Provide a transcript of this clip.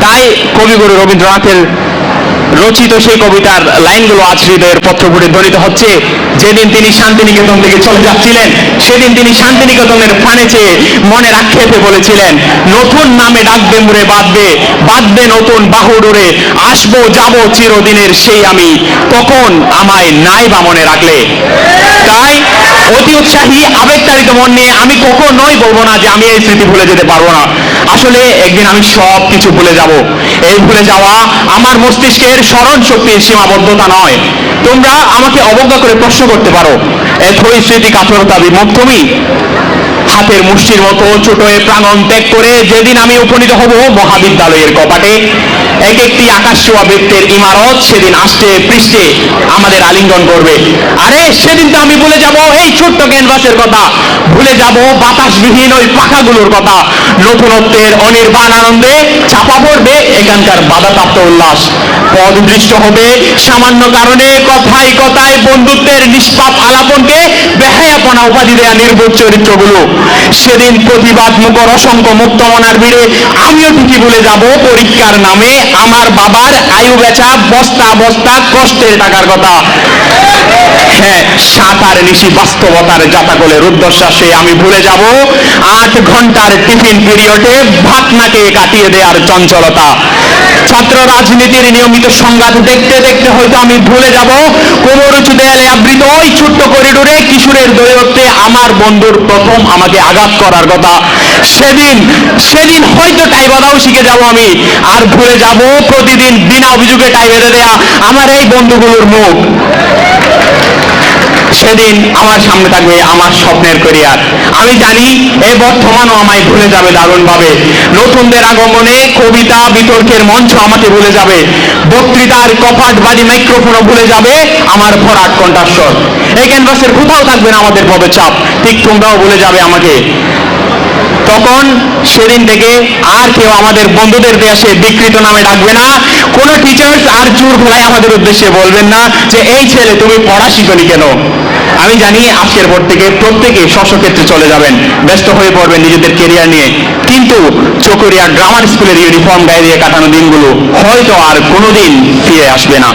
তাই কবিগুরু রবীন্দ্রনাথের রচিত সেই কবিতার লাইনগুলো আজ হৃদয়ের পত্রপুটে ধ্বনিত হচ্ছে। যেদিন তিনি শান্তিনিকেতন থেকে চলে যাচ্ছিলেন, সেদিন তিনি শান্তিনিকেতনের ফানে চেয়ে মনের আক্ষেপে বলেছিলেন, নতুন নামে ডাকবে মুরে বাঁধবে, বাঁধবে নতুন বাহুডোরে, আসবো যাবো চিরদিনের সেই আমি, তখন আমায় নাই বা মনে রাখলে। তাই অতি উৎসাহী আবেগতাড়িত মন নিয়ে আমি কখনোই বলবো না যে আমি এই স্মৃতি ভুলে যেতে পারবো না। আসলে একদিন আমি সব কিছু ভুলে যাব। এই ভুলে যাওয়া আমার মস্তিষ্কের স্মরণ শক্তির সীমাবদ্ধতা নয়। তোমরা আমাকে অবজ্ঞা করে প্রশ্ন করতে পারো, এতই স্মৃতি কাতরতা বিমুখ তুমি? হাতের মুষ্টির মতো ছোট এ প্রাঙ্গণ ত্যাগ করে যেদিন আমি উপনীত হব মহাবিদ্যালয়ের কপাটে, এক একটি আকাশ ছোঁয়া বৃত্তের ইমারত সেদিন আষ্টে পৃষ্ঠে আমাদের আলিঙ্গন করবে। আরে সেদিন তো আমি ভুলে যাব এই ছোট্ট ক্যানভাসের কথা, ভুলে যাব বাতাসবিহীন ওই পাখাগুলোর কথা। নতুনত্বের অনির্বাণ আনন্দে চাপা পড়বে এখানকার বাধাপ্রাপ্ত উল্লাস। পদ দৃষ্ট হবে সামান্য কারণে কথায় কথায় বন্ধুত্বের নিষ্পাপ আলাপনকে বেহায়াপনা উপাধি দেয়া নির্বোধ চরিত্রগুলো। সেদিন প্রতিবাদ মুখর অসংখ্য মুক্তমনার ভিড়ে আমিও ঠিকই ভুলে যাব পরীক্ষার নামে আমার বাবার আয়ু বেচা বস্তা বস্তা কষ্টের টাকার কথা। হ্যাঁ, সাঁতার নিশি বাস্তবতার জাতাকলে রুদ্ধশ্বাসে আমি ভুলে যাব 8 ঘন্টার টিফিন পিরিয়ডে ভাত না খেয়ে কাটিয়ে দেওয়ার চঞ্চলতা। ছাত্র রাজনীতির নিয়মিত সংঘাত দেখতে দেখতে হয়তো আমি ভুলে যাব কোমর উঁচু দেয়ালে আবৃত ওই ছোট্ট করিডোরে কিশোরের দৈরত্বে আমার বন্ধুর প্রথম আমাকে আঘাত করার কথা। সেদিন সেদিন হয়তো টাই বাঁধাও শিখে যাব আমি, আর ভুলে যাব প্রতিদিন বিনা অভিযোগে টাই বেঁধে দেয়া আমার এই বন্ধুগুলোর মুখ। সেদিন আমার সামনে থাকবে আমার স্বপ্নের ক্যারিয়ার। আমি জানি এই বর্তমানও আমায় ভুলে যাবে দারুণভাবে। নতুনদের আগমনে কবিতা বিতর্কের মঞ্চ আমাকে ভুলে যাবে, বক্তৃতার কপাটবাজি মাইক্রোফোনও ভুলে যাবে আমার ভরাট কণ্ঠস্বর। এই ক্যানভাসের কোথাও থাকবে না আমাদের পদচাপ, ঠিক তোমরাও ভুলে যাবে আমাকে। তখন সেদিন থেকে আর কেউ আমাদের বন্ধুদের দেশে বিকৃত নামে ডাকবে না। কোন টিচার্স আর জোর গলায় আমাদের উদ্দেশ্যে বলবেন না যে এই ছেলে তুমি পড়া শিখনি কেন। আমি জানি আজকের পর থেকে প্রত্যেকে স্বক্ষেত্রে চলে যাবেন, ব্যস্ত হয়ে পড়বেন নিজেদের কেরিয়ার নিয়ে, কিন্তু চকরিয়া গ্রামার স্কুলের ইউনিফর্ম গায়ে দিয়ে কাটানো দিনগুলো হয়তো আর কোনোদিন ফিরে আসবে না।